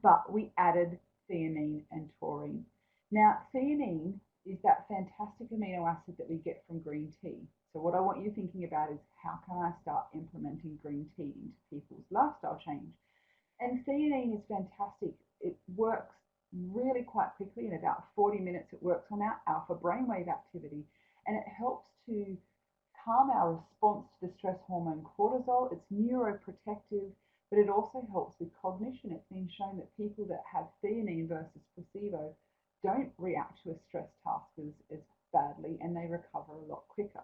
but we added theanine and taurine. Now, theanine is that fantastic amino acid that we get from green tea. So what I want you thinking about is how can I start implementing green tea into people's lifestyle change? And theanine is fantastic. It works really quite quickly. In about 40 minutes, it works on our alpha brainwave activity, and it helps to calm our response to the stress hormone cortisol. It's neuroprotective, but it also helps with cognition. It's been shown that people that have theanine versus placebo don't react to a stress task as badly, and they recover a lot quicker.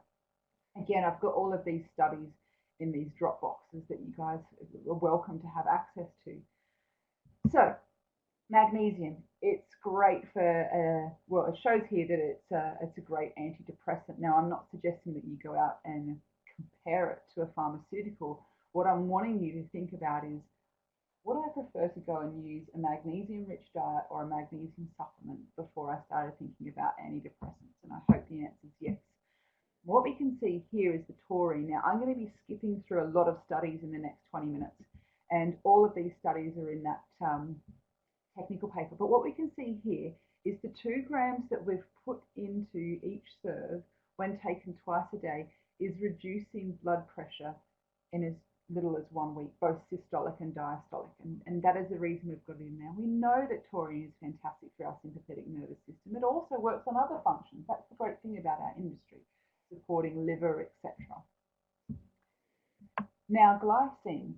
Again, I've got all of these studies in these drop boxes that you guys are welcome to have access to. So, magnesium, it's great for, well, it shows here that it's a great antidepressant. Now, I'm not suggesting that you go out and compare it to a pharmaceutical. What I'm wanting you to think about is, would I prefer to go and use a magnesium-rich diet or a magnesium supplement before I started thinking about antidepressants? And I hope the answer is yes. What we can see here is the taurine. Now, I'm going to be skipping through a lot of studies in the next 20 minutes, and all of these studies are in that technical paper. But what we can see here is the 2 grams that we've put into each serve when taken twice a day is reducing blood pressure in as little as 1 week, both systolic and diastolic. And that is the reason we've got it in there. We know that taurine is fantastic for our sympathetic nervous system. It also works on other functions. That's the great thing about our industry, supporting liver, etc. Now, glycine.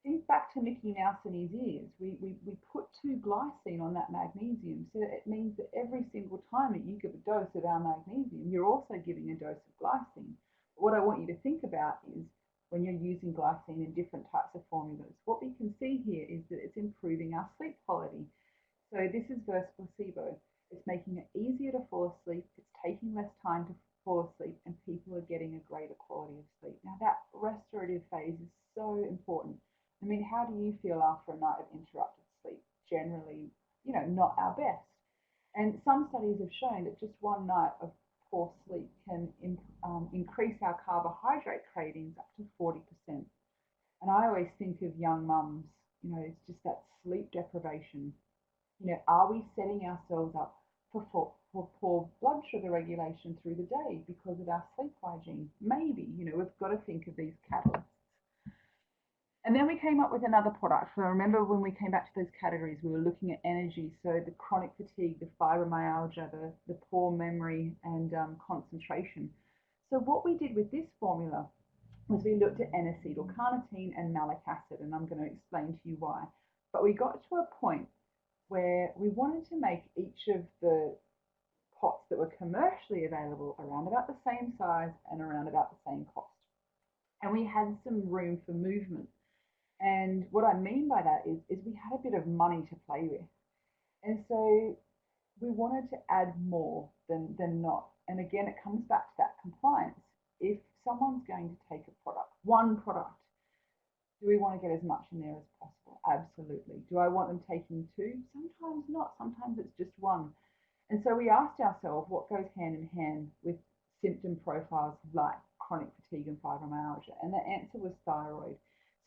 Think back to Mickey Mouse and his ears. We put 2 glycine on that magnesium, so it means that every single time that you give a dose of our magnesium, you're also giving a dose of glycine. But what I want you to think about is when you're using glycine in different types of formulas, what we can see here is that it's improving our sleep quality. So this is versus placebo. It's making it easier to fall asleep. It's taking less time to fall asleep, and people are getting a greater quality of sleep. Now, that restorative phase is so important. I mean, how do you feel after a night of interrupted sleep? Generally, not our best. And some studies have shown that just one night of poor sleep can increase our carbohydrate cravings up to 40%. And I always think of young mums, it's just that sleep deprivation. Are we setting ourselves up for poor blood sugar regulation through the day because of our sleep hygiene? Maybe, we've got to think of these catalysts. And then we came up with another product. So remember when we came back to those categories, we were looking at energy, so the chronic fatigue, the fibromyalgia, the poor memory and concentration. So what we did with this formula was we looked at N-acetylcarnitine and malic acid, and I'm going to explain to you why. But we got to a point where we wanted to make each of the pots that were commercially available around about the same size and around about the same cost. And we had some room for movement. And what I mean by that is we had a bit of money to play with. And so we wanted to add more than not. And again, it comes back to that compliance. If someone's going to take a product, one product, do we want to get as much in there as possible? Absolutely. Do I want them taking 2? Sometimes not. Sometimes it's just 1. And so we asked ourselves what goes hand in hand with symptom profiles like chronic fatigue and fibromyalgia. And the answer was thyroid.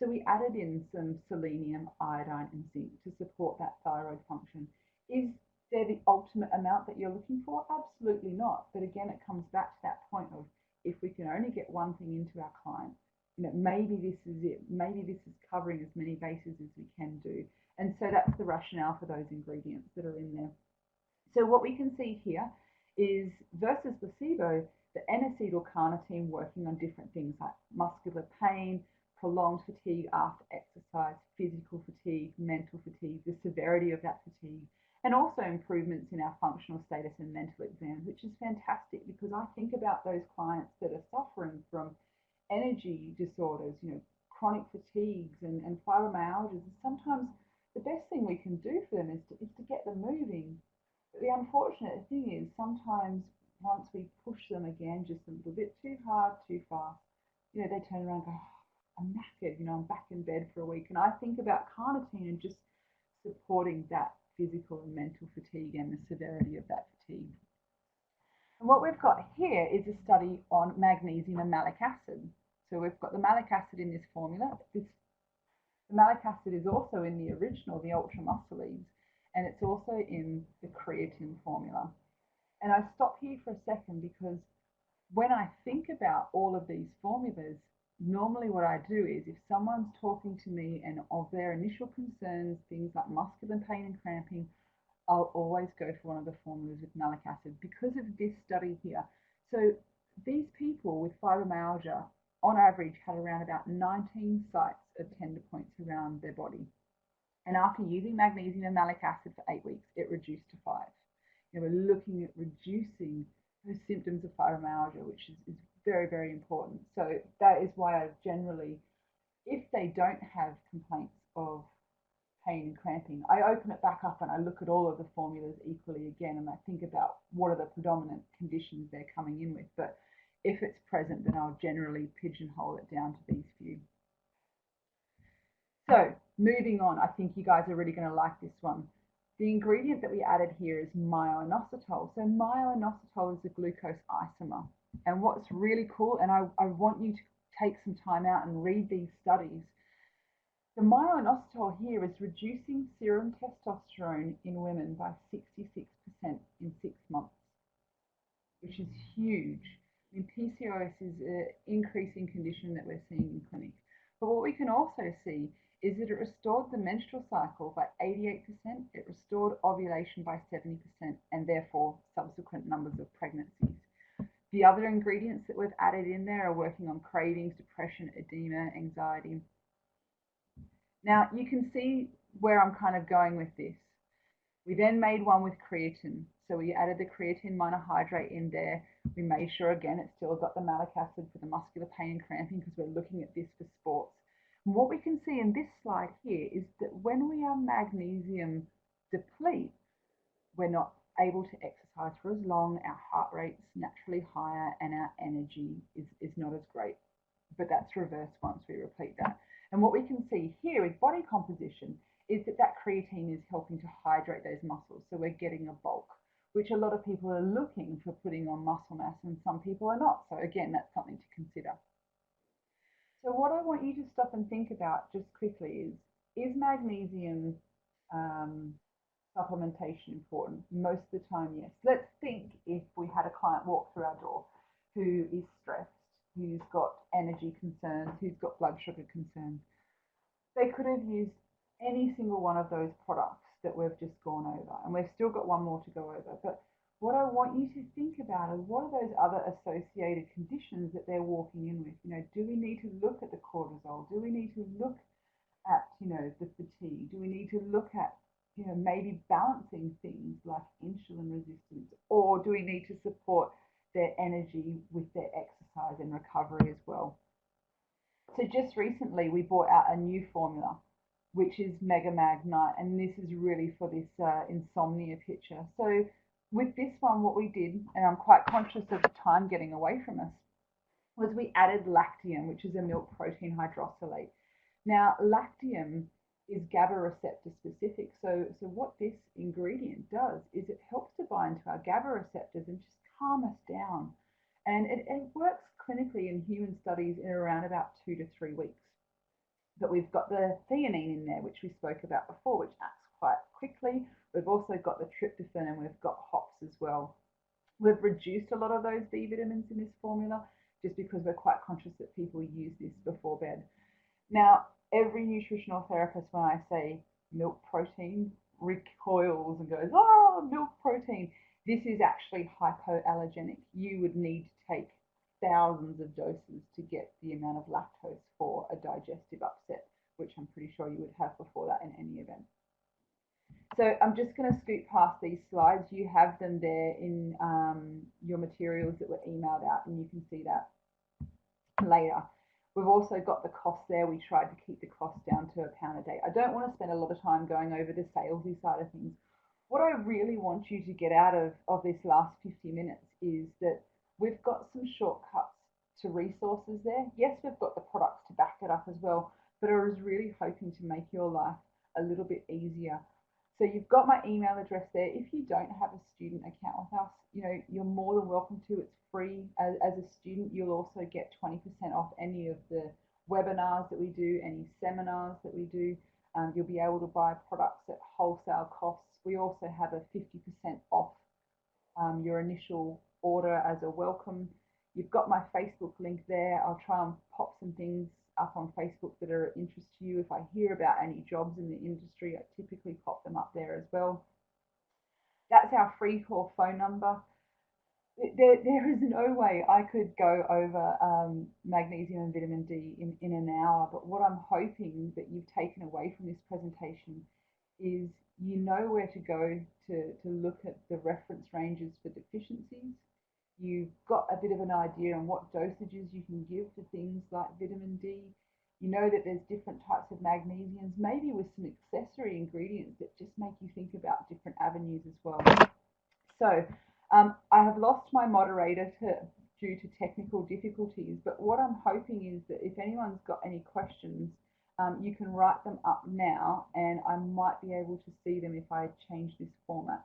So we added in some selenium, iodine, and zinc to support that thyroid function. Is there the ultimate amount that you're looking for? Absolutely not. But again, it comes back to that point of if we can only get one thing into our client, maybe this is it. Maybe this is covering as many bases as we can do. And so that's the rationale for those ingredients that are in there. So what we can see here is versus placebo, the N-acetylcarnitine working on different things like muscular pain, prolonged fatigue after exercise, physical fatigue, mental fatigue, the severity of that fatigue, and also improvements in our functional status and mental exams, which is fantastic because I think about those clients that are suffering from energy disorders, chronic fatigues and fibromyalgias, sometimes the best thing we can do for them is to get them moving. But the unfortunate thing is sometimes once we push them again just a little bit too hard, too fast, they turn around and go, oh, I'm knackered, I'm back in bed for a week. And I think about carnitine and just supporting that physical and mental fatigue and the severity of that fatigue. And what we've got here is a study on magnesium and malic acid. So we've got the malic acid in this formula. The malic acid is also in the original, the Ultra Muscles, and it's also in the creatine formula. And I stop here for a second because when I think about all of these formulas, normally what I do is if someone's talking to me and of their initial concerns, things like muscular pain and cramping, I'll always go for one of the formulas with malic acid because of this study here. So these people with fibromyalgia, on average, had around about 19 sites of tender points around their body. And after using magnesium and malic acid for 8 weeks, it reduced to 5. We're looking at reducing the symptoms of fibromyalgia, which is very, very important. So that is why I generally, if they don't have complaints of pain and cramping, I open it back up and I look at all of the formulas equally again, and I think about what are the predominant conditions they're coming in with. But if it's present, then I'll generally pigeonhole it down to these few. So moving on, I think you guys are really going to like this one. The ingredient that we added here is myo-inositol. So myo-inositol is a glucose isomer. And what's really cool, and I want you to take some time out and read these studies, the myo-inositol here is reducing serum testosterone in women by 66% in 6 months, which is huge. I mean, PCOS is an increasing condition that we're seeing in clinic. But what we can also see is that it restored the menstrual cycle by 88%, it restored ovulation by 70%, and therefore subsequent numbers of pregnancies. The other ingredients that we've added in there are working on cravings, depression, edema, anxiety. Now, you can see where I'm kind of going with this. We then made one with creatine. So we added the creatine monohydrate in there. We made sure, again, it's still got the malic acid for the muscular pain and cramping because we're looking at this for sports. And what we can see in this slide here is that when we are magnesium deplete, we're not able to exercise for as long, our heart rate's naturally higher, and our energy is not as great. But that's reversed once we replete that. And what we can see here with body composition is that creatine is helping to hydrate those muscles. So we're getting a bulk, which a lot of people are looking for putting on muscle mass, and some people are not. So again, that's something to consider. So what I want you to stop and think about just quickly is magnesium supplementation important? Most of the time, yes. Let's think if we had a client walk through our door who is stressed, who's got energy concerns, who's got blood sugar concerns. They could have used any single one of those products that we've just gone over, and we've still got one more to go over. But what I want you to think about is what are those other associated conditions that they're walking in with? Do we need to look at the cortisol? Do we need to look at, the fatigue? Do we need to look at, maybe balancing things like insulin resistance? Or do we need to support their energy with their exercise and recovery as well? So just recently we brought out a new formula, which is Mega Mag Night, and this is really for this insomnia picture. So with this one, what we did, and I'm quite conscious of the time getting away from us, was we added lactium, which is a milk protein hydrolysate. Now, lactium is GABA receptor specific. So what this ingredient does is it helps to bind to our GABA receptors and just calm us down. And it works clinically in human studies in around about 2 to 3 weeks. But we've got the theanine in there, which we spoke about before, which acts quite quickly. We've also got the tryptophan, and we've got hops as well. We've reduced a lot of those B vitamins in this formula just because we're quite conscious that people use this before bed. Now, every nutritional therapist, when I say milk protein, recoils and goes, oh, milk protein. This is actually hypoallergenic. You would need to take thousands of doses to get the amount of lactose for a digestive upset, which I'm pretty sure you would have before that in any event. So I'm just going to scoot past these slides. You have them there in your materials that were emailed out, and you can see that later. We've also got the cost there. We tried to keep the cost down to £1 a day. I don't want to spend a lot of time going over the salesy side of things. What I really want you to get out of this last 50 minutes is that we've got some shortcuts to resources there. Yes, we've got the products to back it up as well, but I was really hoping to make your life a little bit easier. So you've got my email address there. If you don't have a student account with us, you're more than welcome to. It's free. As a student, you'll also get 20% off any of the webinars that we do, any seminars that we do. You'll be able to buy products at wholesale costs. We also have a 50% off your initial order as a welcome. You've got my Facebook link there. I'll try and pop some things up on Facebook that are of interest to you. If I hear about any jobs in the industry, I typically pop them up there as well. That's our free call phone number. There is no way I could go over magnesium and vitamin D in an hour, but what I'm hoping that you've taken away from this presentation is you know where to go to look at the reference ranges for deficiencies. You've got a bit of an idea on what dosages you can give for things like vitamin D. You know that there's different types of magnesiums, maybe with some accessory ingredients that just make you think about different avenues as well. So I have lost my moderator due to technical difficulties, but what I'm hoping is that if anyone's got any questions, you can write them up now, and I might be able to see them if I change this format.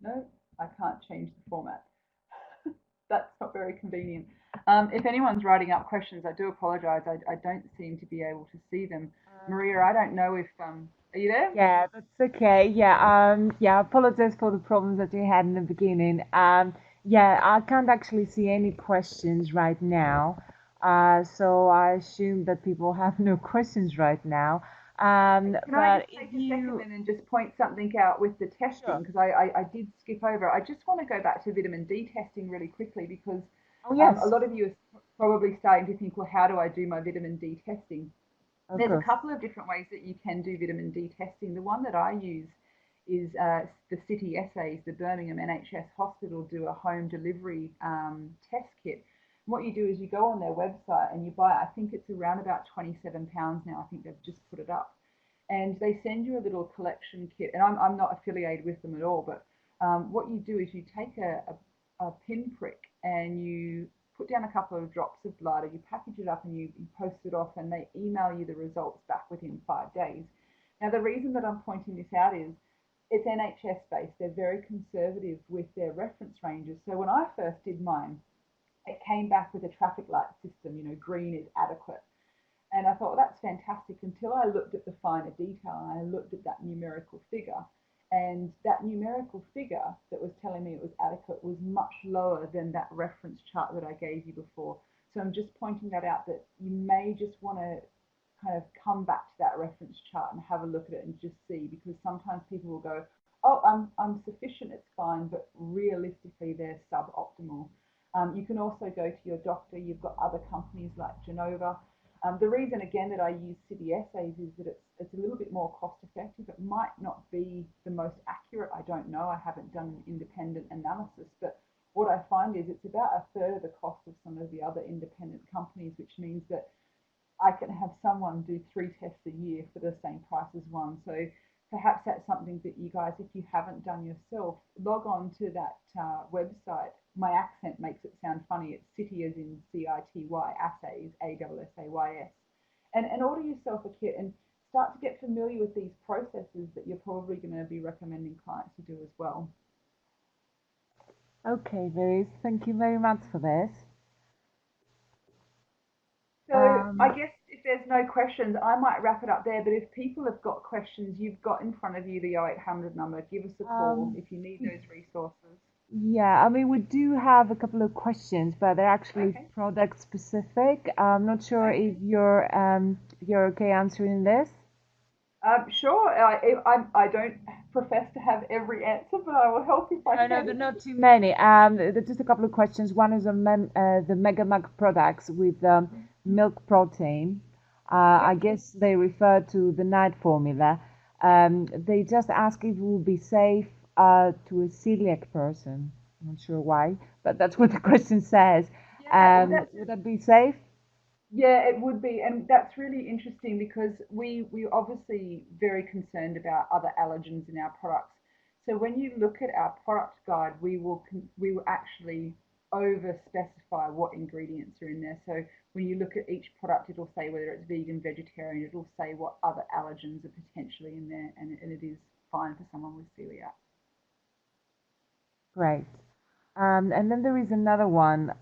No, I can't change the format. That's not very convenient. If anyone's writing up questions, I do apologise. I don't seem to be able to see them. Maria, I don't know if are you there? Yeah, that's okay. Yeah, I apologize for the problems that you had in the beginning. Yeah, I can't actually see any questions right now. So I assume that people have no questions right now. Can I But just if take a second you, then and just point something out with the testing? sure. Because I did skip over. I just want to go back to vitamin D testing really quickly because Oh, a yes, lot of you are probably starting to think, well, how do I do my vitamin D testing? of There's a course. couple of different ways that you can do vitamin D testing. The one that I use is the City Essays, the Birmingham NHS Hospital do a home delivery test kit. What you do is you go on their website and you buy, I think it's around about £27 now. I think they've just put it up. And they send you a little collection kit. And I'm not affiliated with them at all, but what you do is you take a pinprick and you put down a couple of drops of blood, or you package it up and you post it off, and they email you the results back within 5 days. Now, the reason that I'm pointing this out is it's NHS based. They're very conservative with their reference ranges. So when I first did mine, it came back with a traffic light system, green is adequate. And I thought, well, that's fantastic until I looked at the finer detail and I looked at that numerical figure. And that numerical figure that was telling me it was adequate was much lower than that reference chart that I gave you before. So I'm just pointing that out, that you may just want to kind of come back to that reference chart and have a look at it and just see, because sometimes people will go, oh, I'm sufficient, it's fine, but realistically they're suboptimal. You can also go to your doctor. You've got other companies like Genova. The reason, again, that I use City Essays is that it's a little bit more cost effective. It might not be the most accurate. I don't know. I haven't done an independent analysis, but what I find is it's about a third of the cost of some of the other independent companies, which means that I can have someone do 3 tests a year for the same price as one. So perhaps that's something that you guys, if you haven't done yourself, log on to that website. My accent makes it sound funny. It's City as in CITY, Assays, ASSAYS, and order yourself a kit and start to get familiar with these processes that you're probably going to be recommending clients to do as well. Okay, Louise, thank you very much for this. So I Um, guess if there's no questions, I might wrap it up there. But if people have got questions, you've got in front of you the 0800 number. Give us a call um, if you need those resources. Yeah, I mean, we do have a couple of questions, but they're actually Okay. product specific. I'm not sure if Okay. you're okay answering this. Sure. I don't profess to have every answer, but I will help if I No, no, can. they're not too many. There's just a couple of questions. One is on the MegaMag products with milk protein. I Yep. guess they refer to the night formula. They just ask if it will be safe to a celiac person. I'm not sure why, but that's what the question says. Yeah, that's Would that be safe? yeah, it would be, and that's really interesting because we obviously very concerned about other allergens in our products. So when you look at our product guide, we will actually over specify what ingredients are in there. So when you look at each product, it'll say whether it's vegan, vegetarian. It'll say what other allergens are potentially in there, and it is fine for someone with celiac. Great. And then there is another one.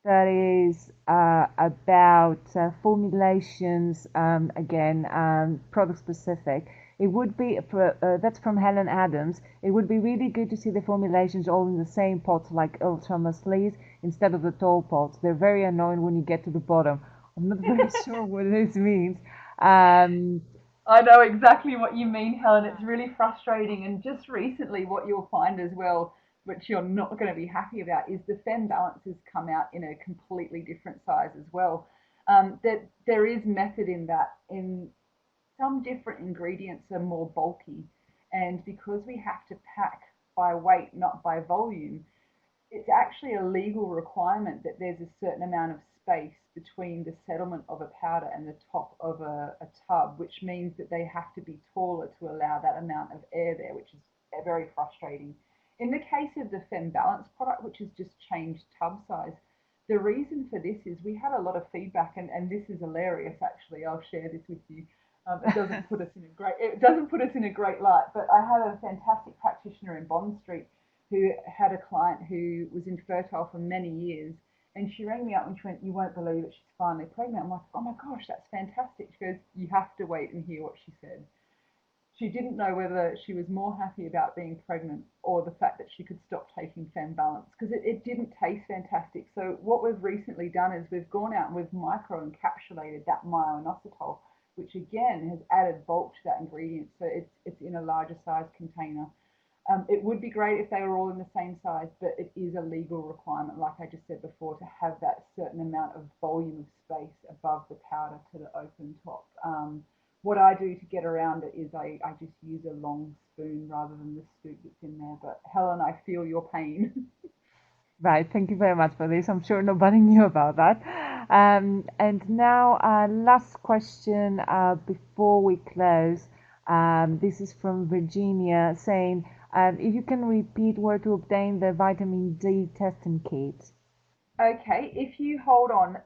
That is about formulations, again, product specific. It would be, that's from Helen Adams. It would be really good to see the formulations all in the same pots, like Ultra Muslis, instead of the tall pots. They're very annoying when you get to the bottom. I'm not very sure what this means. Um, I know exactly what you mean, Helen. It's really frustrating. And just recently, what you'll find as well, which you're not going to be happy about, is the Fem balances come out in a completely different size as well. That there is method in that. In some different ingredients are more bulky, and because we have to pack by weight, not by volume, it's actually a legal requirement that there's a certain amount of space between the settlement of a powder and the top of a tub, which means that they have to be taller to allow that amount of air there, which is very frustrating. In the case of the Fem Balance product, which has just changed tub size, the reason for this is we had a lot of feedback, and this is hilarious. Actually, I'll share this with you. It doesn't put us in a great light, but I had a fantastic practitioner in Bond Street who had a client who was infertile for many years. And she rang me up and she went, "You won't believe it, she's finally pregnant." I'm like, "Oh my gosh, that's fantastic." She goes, "You have to wait and hear what she said." She didn't know whether she was more happy about being pregnant or the fact that she could stop taking Fem Balance because it didn't taste fantastic. So what we've recently done is we've gone out and we've micro encapsulated that myo-inositol, which again has added bulk to that ingredient. So it's in a larger size container. It would be great if they were all in the same size, but it is a legal requirement, like I just said before, to have that certain amount of volume of space above the powder to the open top. What I do to get around it is I just use a long spoon rather than the scoop that's in there. But Helen, I feel your pain. Right, thank you very much for this. I'm sure nobody knew about that. And now, last question before we close. This is from Virginia saying, if you can repeat where to obtain the vitamin D testing kit. Okay, if you hold on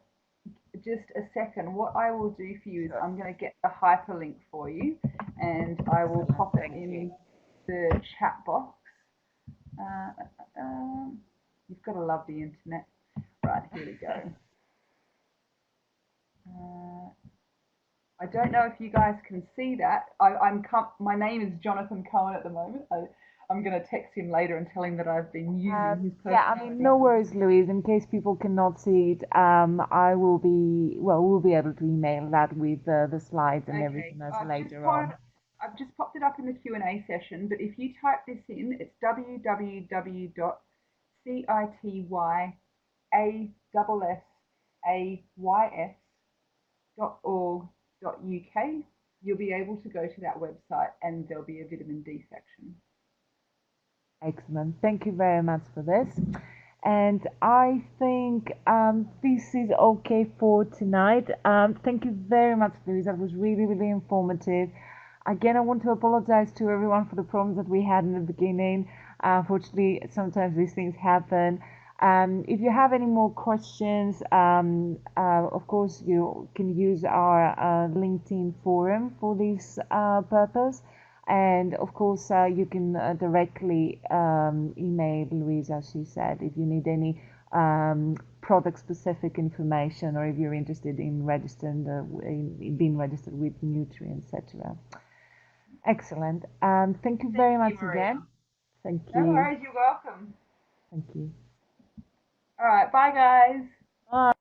just a second, what I will do for you is Sure. I'm going to get the hyperlink for you and I will Excellent, pop it thank you. in the chat box. Uh, you've got to love the internet. Right, here we go. Uh, I don't know if you guys can see that. My name is Jonathan Cohen at the moment. I'm going to text him later and tell him that I've been using his Yeah, I mean, personality. no worries, Louise. In case people cannot see it, I will be, well, we'll be able to email that with the slides and Okay, everything else later on. I've just popped it up in the Q&A session, but if you type this in, it's www.cityays.org.uk. You'll be able to go to that website and there'll be a vitamin D section. Excellent. Thank you very much for this. And I think this is okay for tonight. Thank you very much, Louise. That was really, really informative. Again, I want to apologize to everyone for the problems that we had in the beginning. Unfortunately, sometimes these things happen. If you have any more questions, of course, you can use our LinkedIn forum for this purpose. And of course, you can directly email Louise, as she said, if you need any product-specific information or if you're interested in registering, in being registered with Nutri, etc. Excellent. Thank you Thank very you, much Maria. again. Thank No you. worries, you're welcome. Thank you. All right, bye guys. Bye.